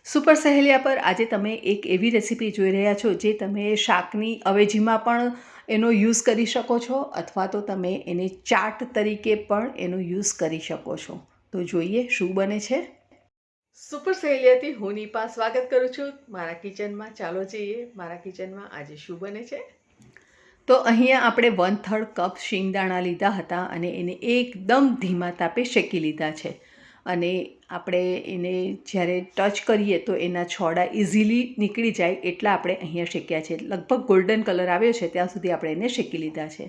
Super સહેલિયા પર આજે તમે એક એવી રેસીપી જોઈ રહ્યા છો જે તમે શાકની અવેજીમાં પણ એનો યુઝ કરી શકો છો અથવા તો તમે એને ચાટ તરીકે પણ એનો યુઝ કરી શકો છો. તો જોઈએ શું બને છે. સુપર સહેલિયાથી હું નિપા સ્વાગત કરું છું મારા કિચનમાં. ચાલો જઈએ મારા કિચનમાં આજે શું બને છે. તો અહીંયા આપણે 1/3 કપ શિંગદાણા લીધા હતા અને એને એકદમ ધીમા તાપે શેકી લીધા છે. અને આપણે એને જ્યારે ટચ કરીએ તો એના છોડા ઇઝીલી નીકળી જાય એટલા આપણે અહીંયા શેક્યા છે. લગભગ ગોલ્ડન કલર આવ્યો છે ત્યાં સુધી આપણે એને શેકી લીધા છે.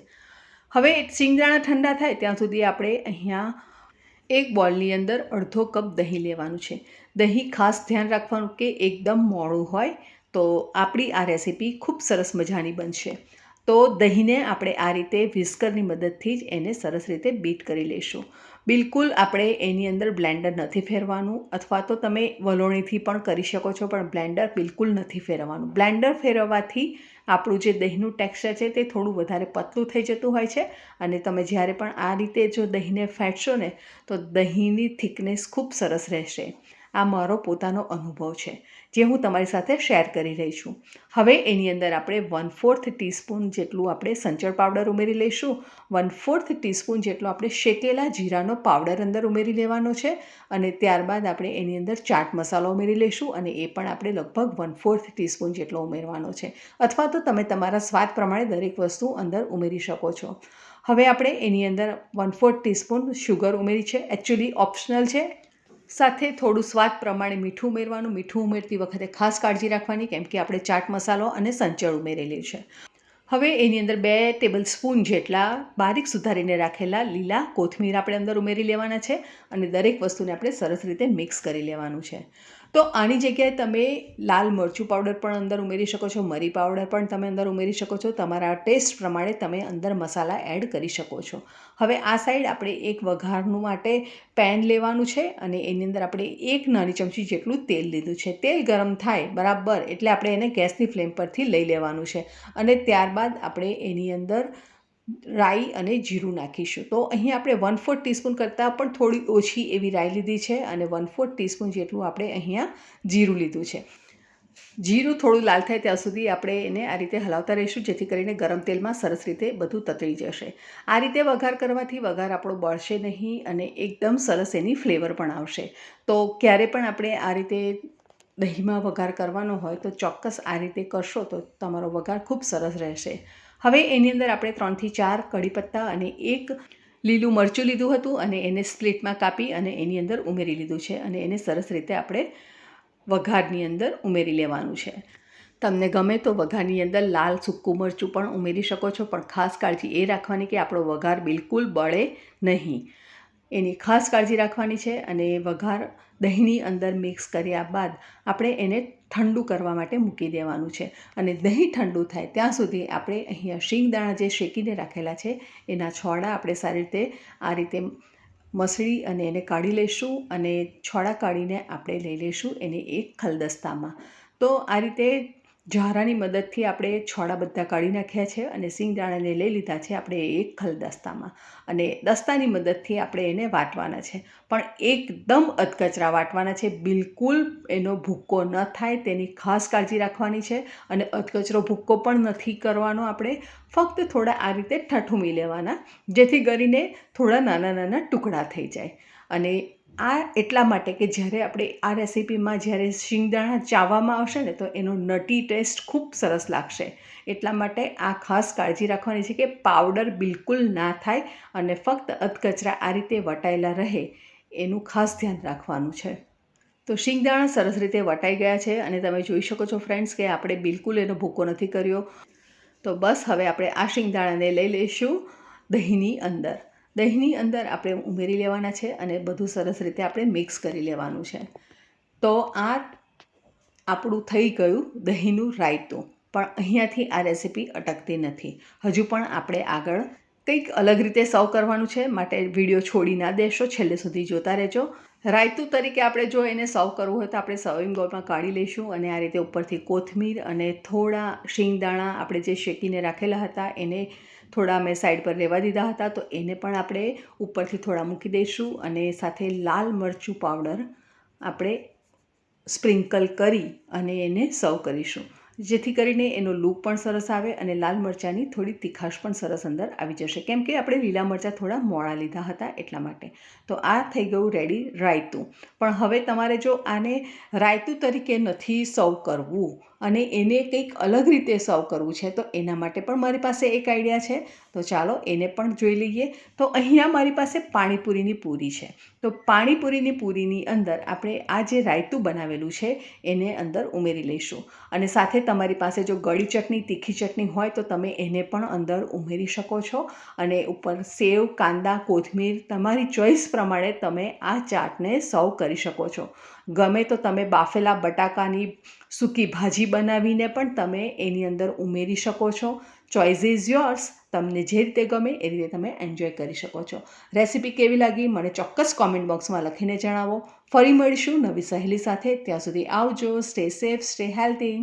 હવે શિંગદાણા ઠંડા થાય ત્યાં સુધી આપણે અહીંયા એક બોલની અંદર અડધો કપ દહીં લેવાનું છે. દહીં ખાસ ધ્યાન રાખવાનું કે એકદમ મોળું હોય તો આપણી આ રેસીપી ખૂબ સરસ મજાની બનશે. તો દહીંને આપણે આ રીતે વિસ્કરની મદદથી જ એને સરસ રીતે બીટ કરી લઈશું. બિલકુલ આપણે એની અંદર બ્લેન્ડર નથી ફેરવાનું, અથવા તો તમે વલોણીથી પણ કરી શકો છો, પણ બ્લેન્ડર બિલકુલ નથી ફેરવવાનું. બ્લેન્ડર ફેરવવાથી આપણું જે દહીંનું ટેક્સચર છે તે થોડું વધારે પતલું થઈ જતું હોય છે અને તમે જ્યારે પણ આ રીતે જો દહીંને ફેંટશો ને તો દહીંની થિકનેસ ખૂબ સરસ રહેશે. આ મારો પોતાનો અનુભવ છે જે હું તમારી સાથે શેર કરી રહી છું. હવે એની અંદર આપણે 1/4 ટીસ્પૂન જેટલું આપણે સંચળ પાવડર ઉમેરી લઈશું. 1/4 ટીસ્પૂન જેટલો આપણે શેકેલા જીરાનો પાવડર અંદર ઉમેરી લેવાનો છે અને ત્યારબાદ આપણે એની અંદર ચાટ મસાલો ઉમેરી લઈશું અને એ પણ આપણે લગભગ 1/4 ટીસ્પૂન જેટલો ઉમેરવાનો છે, અથવા તો તમે તમારા સ્વાદ પ્રમાણે દરેક વસ્તુ અંદર ઉમેરી શકો છો. હવે આપણે એની અંદર 1/4 ટીસ્પૂન શુગર ઉમેરી છે. એકચ્યુઅલી ઓપ્શનલ છે. સાથે થોડું સ્વાદ પ્રમાણે મીઠું ઉમેરવાનું. મીઠું ઉમેરતી વખતે ખાસ કાળજી રાખવાની કેમ કે આપણે ચાટ મસાલો અને સંચળ ઉમેરેલી છે. હવે એની અંદર 2 ટેબલ સ્પૂન જેટલા બારીક સુધારીને રાખેલા લીલા કોથમીર આપણે અંદર ઉમેરી લેવાના છે અને દરેક વસ્તુને આપણે સરસ રીતે મિક્સ કરી લેવાનું છે. તો આની જગ્યાએ તમે લાલ મરચું પાવડર પણ અંદર ઉમેરી શકો છો, મરી પાવડર પણ તમે અંદર ઉમેરી શકો છો. તમારા ટેસ્ટ પ્રમાણે તમે અંદર મસાલા એડ કરી શકો છો. હવે આ સાઈડ આપણે એક વઘારનું માટે પેન લેવાનું છે અને એની અંદર આપણે 1 નાની ચમચી જેટલું તેલ લીધું છે. તેલ ગરમ થાય બરાબર એટલે આપણે એને ગેસની ફ્લેમ પરથી લઈ લેવાનું છે અને ત્યારબાદ આપણે એની અંદર રાઈ અને જીરું નાખીશું. તો અહીં આપણે 1/4 ટીસ્પૂન કરતાં પણ થોડી ઓછી એવી રાઈ લીધી છે અને 1/4 ટીસ્પૂન જેટલું આપણે અહીંયા જીરું લીધું છે. જીરું થોડું લાલ થાય ત્યાં સુધી આપણે એને આ રીતે હલાવતા રહીશું જેથી કરીને ગરમ તેલમાં સરસ રીતે બધું તતળી જશે. આ રીતે વઘાર કરવાથી વઘાર આપણો બળશે નહીં અને એકદમ સરસ એની ફ્લેવર પણ આવશે. તો ક્યારે પણ આપણે આ રીતે દહીંમાં વઘાર કરવાનો હોય તો ચોક્કસ આ રીતે કરશો તો તમારો વઘાર ખૂબ સરસ રહેશે. હવે એની અંદર આપણે 3 થી 4 કડી પત્તા અને 1 લીલું મરચું લીધું હતું અને એને સ્પ્લિટમાં કાપી અને એની અંદર ઉમેરી લીધું છે અને એને સરસ રીતે આપણે વઘારની અંદર ઉમેરી લેવાનું છે. તમને ગમે તો વઘારની અંદર લાલ સૂકું મરચું પણ ઉમેરી શકો છો, પણ ખાસ કાળજી એ રાખવાની કે આપણો વઘાર બિલકુલ બળે નહીં. એની ખાસ કાળજી રાખવાની છે. અને વઘાર દહીંની અંદર મિક્સ કર્યા બાદ આપણે એને ઠંડુ કરવા માટે મૂકી દેવાનું છે અને દહીં ઠંડુ થાય ત્યાં સુધી આપણે અહીંયા શિંગદાણા જે શેકીને રાખેલા છે એના છોડા આપણે સારી રીતે આ રીતે મસળી અને એને કાઢી લઈશું અને છોડા કાઢીને આપણે લઈ લઈશું એને એક ખલદસ્તામાં. તો આ રીતે ઝારાની મદદથી આપણે છોડા બધા કાઢી નાખ્યા છે અને શિંગદાણાને લઈ લીધા છે આપણે એક ખલદસ્તામાં અને દસ્તાની મદદથી આપણે એને વાટવાના છે, પણ એકદમ અધકચરા વાટવાના છે. બિલકુલ એનો ભૂક્કો ન થાય તેની ખાસ કાળજી રાખવાની છે અને અધકચરો ભૂક્કો પણ નથી કરવાનો. આપણે ફક્ત થોડા આ રીતે ઠઠુમી લેવાના જેથી કરીને થોડા નાના નાના ટુકડા થઈ જાય. અને આ એટલા માટે કે જ્યારે આપણે આ રેસીપીમાં જ્યારે શિંગદાણા ચાવવામાં આવશે ને તો એનો નટી ટેસ્ટ ખૂબ સરસ લાગશે. એટલા માટે આ ખાસ કાળજી રાખવાની છે કે પાવડર બિલકુલ ના થાય અને ફક્ત અધકચરા આ રીતે વટાયેલા રહે એનું ખાસ ધ્યાન રાખવાનું છે. તો શિંગદાણા સરસ રીતે વટાઈ ગયા છે અને તમે જોઈ શકો છો ફ્રેન્ડ્સ કે આપણે બિલકુલ એનો ભૂકો નથી કર્યો. તો બસ હવે આપણે આ શિંગદાણાને લઈ લઈશું દહીંની અંદર. દહીંની અંદર આપણે ઉમેરી લેવાના છે અને બધું સરસ રીતે આપણે મિક્સ કરી લેવાનું છે. તો આ આપણું થઈ ગયું દહીંનું રાયતું. પણ અહીંયાથી આ રેસીપી અટકતી નથી. હજુ પણ આપણે આગળ કંઈક અલગ રીતે સર્વ કરવાનું છે, માટે વિડીયો છોડી ના દેશો, છેલ્લે સુધી જોતા રહેજો. રાયતું તરીકે આપણે જો એને સર્વ કરવું હોય તો આપણે સર્વિંગ બાઉલમાં કાઢી લઈશું અને આ રીતે ઉપરથી કોથમીર અને થોડા શિંગદાણા આપણે જે શેકીને રાખેલા હતા એને થોડા મેં સાઈડ પર લેવા દીધા હતા તો એને પણ આપણે ઉપરથી થોડા મૂકી દઈશું અને સાથે લાલ મરચું પાવડર આપણે સ્પ્રિંકલ કરી અને એને સર્વ કરીશું, જેથી કરીને એનો લુક પણ સરસ આવે અને લાલ મરચાંની થોડી તીખાશ પણ સરસ અંદર આવી જશે, કેમ કે આપણે લીલા મરચાં થોડા મોડા લીધા હતા એટલા માટે. તો આ થઈ ગયું રેડી રાયતું. પણ હવે તમારે જો આને રાયતું તરીકે નથી સર્વ કરવું અને એને કંઈક અલગ રીતે સર્વ કરવું છે, તો એના માટે પણ મારી પાસે એક આઈડિયા છે. તો ચાલો એને પણ જોઈ લઈએ. તો અહીંયા મારી પાસે પાણીપુરીની પૂરી છે. તો પાણીપુરીની પૂરીની અંદર આપણે આ જે રાયતું બનાવેલું છે એને અંદર ઉમેરી લઈશું. અને સાથે તમારી પાસે જો ગળી ચટણી, તીખી ચટણી હોય તો તમે એને પણ અંદર ઉમેરી શકો છો. અને ઉપર સેવ, કાંદા, કોથમીર તમારી ચોઈસ પ્રમાણે તમે આ ચાટને સર્વ કરી શકો છો. ગમે તો તમે બાફેલા બટાકાની સૂકી ભાજી બનાવીને પણ તમે એની અંદર ઉમેરી શકો છો. Choice is yours. તમને જે રીતે ગમે એ રીતે તમે એન્જોય કરી શકો છો. રેસીપી કેવી લાગી મને ચોક્કસ કોમેન્ટ બોક્સમાં લખીને જણાવો. ફરી મળીશું નવી સહેલી સાથે. ત્યાં સુધી આવજો. Stay safe, stay healthy.